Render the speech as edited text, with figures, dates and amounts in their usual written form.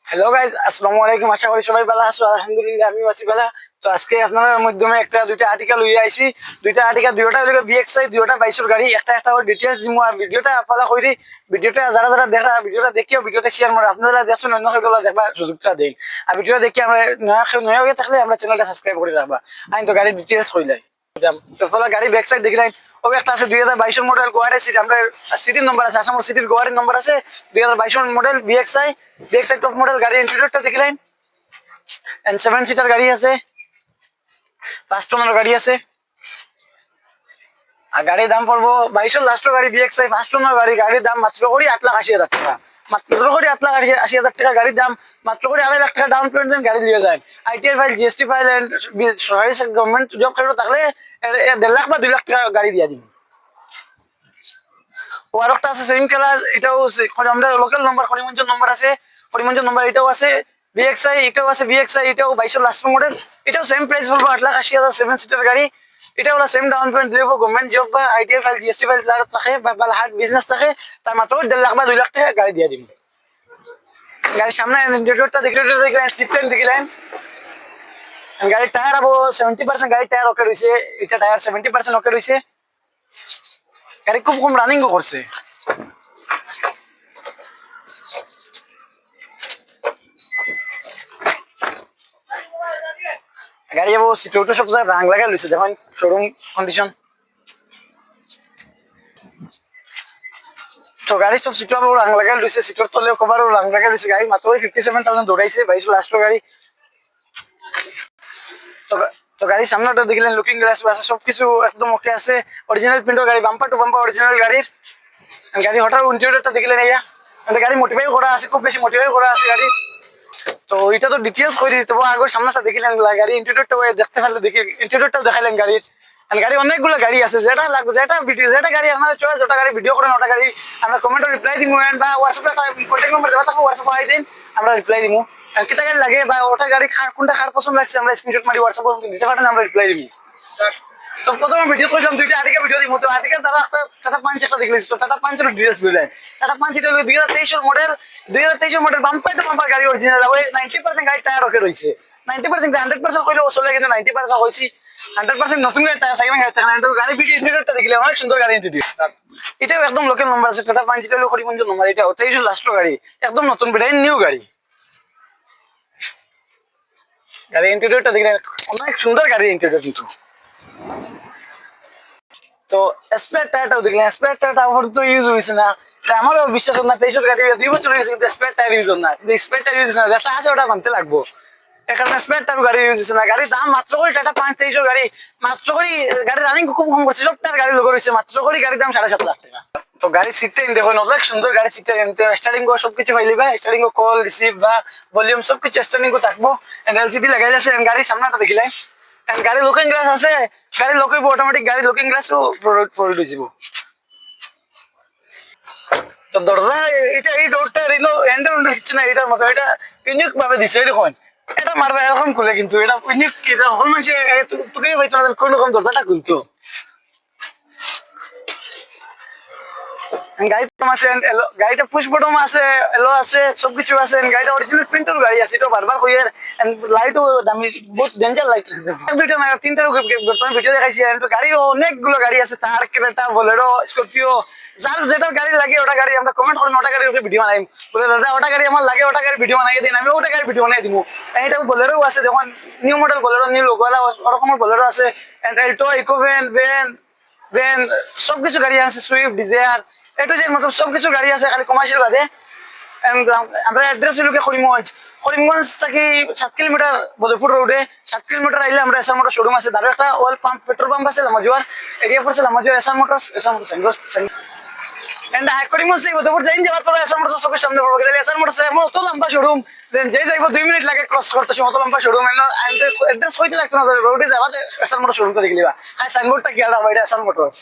Hello guys, আসসালামু আলাইকুম। আশা করি সবাই ভালো আছো। আলহামদুলিল্লাহ আমি আছি ভালো। তো আজকে আপনাদের মাধ্যমে দুইটা আর্টিকেল লইয়া আইছি। দুইটা আর্টিকেল, দুইটা হইলো বিএক্সআই, দুইটা বাইশের গাড়ি। একটা ডিটেলস দিমু। আর ভিডিওটা ফলো করি, ভিডিওটা যারা যারা দেখা ভিডিওটা দেখিও ভিডিওটা শেয়ার করো। আপনারা দেখছেন অন্য কেউ দেখবার সুযোগটা দেন। আর ভিডিওটা দেখি আমরা নয়া হয়ে থাকলে আমরা চ্যানেলটা সাবস্ক্রাইব করে রাখবা। আমি তো গাড়ির ডিটেলস কইলাই। তো ফলে গাড়ি ব্যাক সাইড দেখলেন, ও একটা আছে 2022 মডেল গোয়ারে সিট। আমরা সিটির নম্বর আছে, আসাম সিটির গোয়ারের নম্বর আছে 2022 model BXI. BXI top model গাড়ি। ইন্টেরিয়রটা দেখলেন, এন্ড 7 সিটার গাড়ি আছে, ফার্স্ট ওনার গাড়ি আছে। আর গাড়ির দাম পড়বো 22 লাস্ট গাড়ি বিএক্সআই ফার্স্ট ওনার গাড়ি। গাড়ির দাম মাত্র করে 8,80,000 টাকা। মাত্র করে 8,80,000 টাকা গাড়ির দাম। মাত্র করে 2.5 লাখ টাকা ডাউন পেমেন্ট গাড়ি দিয়ে যায়। আইটিআর ফাইল, জিএসটি ফাইল, সরকারি গভর্নমেন্ট জব করে থাকলে 1.5 লাখ বা 2 লাখ টাকা গাড়ি দিয়ে দিব। ও আর একটা আছে সেম কালার, এটাও আমাদের লোকাল নম্বর, করিমগঞ্জের নম্বর আছে। করিমগঞ্জের নম্বর এটাও আছে বিএক্সআই, এটাও আছে বিএক্সআই, এটাও 22 লাস্ট মডেল। এটাও সেম প্রাইস বলবো 8,80,000, 7 সিটার গাড়ি। এটা হলো সেম ডাউন পেমেন্ট দিব। গভর্নমেন্ট জব বা আইটিআর ফাইল, জিএসটি ফাইল যার থাকে বা হার্ড বিজনেস থাকে, তার মাত্র 1.5 লাখ বা 2 লাখ টাকা গাড়ি দিয়ে দিব। গাড়ির সামনে ইন্টেরিয়রটা দেখলেন, সিট প্লেন দেখলেন। গাড়ির টায়ার আবো 70%, গাড়ির টায়ার ওকে রয়েছে। এটা টায়ার 70% ওকে রয়েছে। গাড়ি খুব কম রানিংও করছে। গাড়ি যাবো সিটো সব জায়গায় রাং লাগাই লইছে, দেখেন শোরুম কন্ডিশন। তো গাড়ি সব সিটো রাং লাগাই লইছে, সিটোর তলে কভারও রাং লাগাই লইছে। গাড়ি মাত্র 57,000 দৌড়াইছে, 22 লাস্ট গাড়ি। তো গাড়ির সামনেটা দেখলেন, লুকিং গ্লাস আছে, সবকিছু একদম ওকে আছে। অরিজিনাল প্রিন্টের গাড়ি, বাম্পার টু বাম্পার অরিজিনাল গাড়ির। গাড়ি হঠাৎ ইন্টেরিয়রটা দেখলেন, গাড়ি মোটিফাই করা আছে, খুব বেশি মোটিফাই করা আছে গাড়ি। তো এটা তো ডিটেলস করে দিতে হবে। আগের সামনেটা দেখিলেন, গাড়ি ইন্টেরিয়রটা দেখতে পারলে দেখি ইন্টেরিয়রটাও দেখাইলেন গাড়ির। গাড়ি অনেকগুলো গাড়ি আছে, যেটা লাগবে, যেটা ভিডিও, যেটা গাড়ি আপনার চয়েস, যেটা গাড়ি ভিডিও করেন ওটা গাড়ি আমরা কমেন্টে রিপ্লাই দিব। বা হোয়াটসঅ্যাপে কন্ট্যাক্ট নম্বর দেওয়া থাকবে, হোয়াটসঅ্যাপে আই দিন, আমরা রিপ্লাই দিব। কিতা গাড়ি লাগে বা ওটা গাড়ি কোনটা কার পছন্দ লাগছে, আমরা স্ক্রিনশট মারি হোয়াটসঅ্যাপে দিতে পারেন, আমরা রিপ্লাই দিব। তো প্রথমে ভিডিও করছিলাম, দুইটা আর্টিকেল ভিডিও দিব। তো আর্টিকেল তারা টাটা পাঞ্চ একটা দেখলেছি। তো টাটা পাঞ্চের ডিটেলস বললেন। টাটা পাঞ্চ এটা হলো 2023 model. 2023 model bumper to bumper গাড়ি, অরিজিনাল। ওই 90% গাড়ি টায়ার ওকে রয়েছে। 90%, 100% কইলেও চলে, কিন্তু 90% হয়েছি। 100% নতুন গাড়ি, টায়ার সেকেন্ড গাড়ি থাকে না। গাড়ি ভিডিও ইন্টেরিয়রটা দেখলে অনেক সুন্দর গাড়ি ইন্টেরিয়র। এটাও একদম লোকাল নম্বর আছে। টাটা পাঞ্চ এটা হলো করিমগঞ্জের নম্বর। এটা 23 লাস্ট গাড়ি, একদম নতুন ব্র্যান্ড নিউ গাড়ি। গাড়ি ইন্টেরিয়রটা দেখলে অনেক সুন্দর গাড়ি ইন্টেরিয়র কিন্তু। তো স্পেয়ার টায়ারটাও দেখলেন, স্পেয়ার টায়ারটা আমার তো ইউজ হয়েছে না। আমারও বিশ্বাস হল না, 23 গাড়ি 2 বছর হয়েছে, কিন্তু স্পেয়ার টায়ার ইউজ হল না। কিন্তু স্পেয়ার টায়ার ইউজ না, যেটা আছে ওটা মানতে লাগবো। এখানে স্পেয়ার টায়ার গাড়ি ইউজ হয়েছে না। গাড়ির দাম মাত্র করে টাটা 5-23 গাড়ি, মাত্র করে গাড়ির রানিং খুব কম করছে। সব টায়ার গাড়ি লোক রয়েছে, মাত্র করে গাড়ির দাম 7.5 লাখ টাকা। তো গাড়ির সিটটা দেখুন, অনেক সুন্দর গাড়ির সিটটা। স্টারিং সবকিছু পাইলি বা স্টারিং কল রিসিভ বা ভলিউম সবকিছু স্টারিং থাকবো। এলসিডি লাগাই যাচ্ছে। গাড়ির সামনেটা দেখিলেন, গাড়ি লুকিং গ্লাস আছে। গাড়ি লক হইব অটোমেটিক, গাড়ি লুকিং গ্লাসও প্রোভাইড হয়ে যাব। তো দরজা এটা, এই ডোরটা রিলো হ্যান্ডেল দিচ্ছে না, এটার মতো এটা ইউনিক ভাবে দিচ্ছে। এরকম এটা মারবে এরকম খুলে, কিন্তু এটা ইউনিক। এটা হল মাসে তোকেই পাইতো না কোন রকম দরজাটা খুলতো। গাড়িটা পুশ বটম আছে, এলো আছে, সবকিছু আছে। গাড়িটা অরিজিনাল প্রিন্টের গাড়ি আছে। এটা বারবার কইয়ে লাইটও দামি, বহুত ডেঞ্জার লাইট। দুইটা না তিনটা বর্তমানে ভিডিও দেখাইছি। গাড়ি অনেকগুলো গাড়ি আছে, তার ক্রেটা, বোলেরো, স্করপিও, যার যেটা গাড়ি লাগে ওটা গাড়ি আমরা কমেন্ট করেন, ওটা গাড়ির ভিডিও বানাই। বলে দাদা ওটা গাড়ি আমার লাগে, ওটা গাড়ি ভিডিও বানাই দিন, আমি ওটা গাড়ি ভিডিও বানাই দিব। এটা বোলেরো আছে, যখন নিউ মডেল বোলেরো, নিউ লোকওয়ালা ওরকমের বোলেরো আছে। এল্টো, ইকোভেন, ভ্যান সবকিছু গাড়ি আছে। সুইফট ডিজায়ার এটু যে মতলব সবকিছু গাড়ি আছে, খালি কমার্শিয়াল বাদে। আমরা অ্যাড্রেস হইল করিমগঞ্জ। করিমগঞ্জ থেকে 7 কিলোমিটার বদরপুর রোডে। 7 কিলোমিটার আইলে আমরা এসআর মোটর শোরুম আছে। তারও একটা অয়েল পাম্প, পেট্রোল পাম্প আছে লামাজুয়ার এরিয়া পড়ছে। লামাজুয়ার এসআর মোটর করিমগঞ্জ থেকে বদরপুর যাইন যাওয়ার পরে এসআর মোটর চোখের সামনে পড়বো। এসআর মোটর অত লম্বা শোরুম, যে যাইব 2 মিনিট লাগে ক্রস করতে, অত লম্বা শোরুম। অ্যাড্রেস হইতে লাগতো না, রোডে যাওয়া এসআর মোটর শোরুমটা দেখলিবা। সাইনবোর্ডটা কি আর এসআর মোটরস।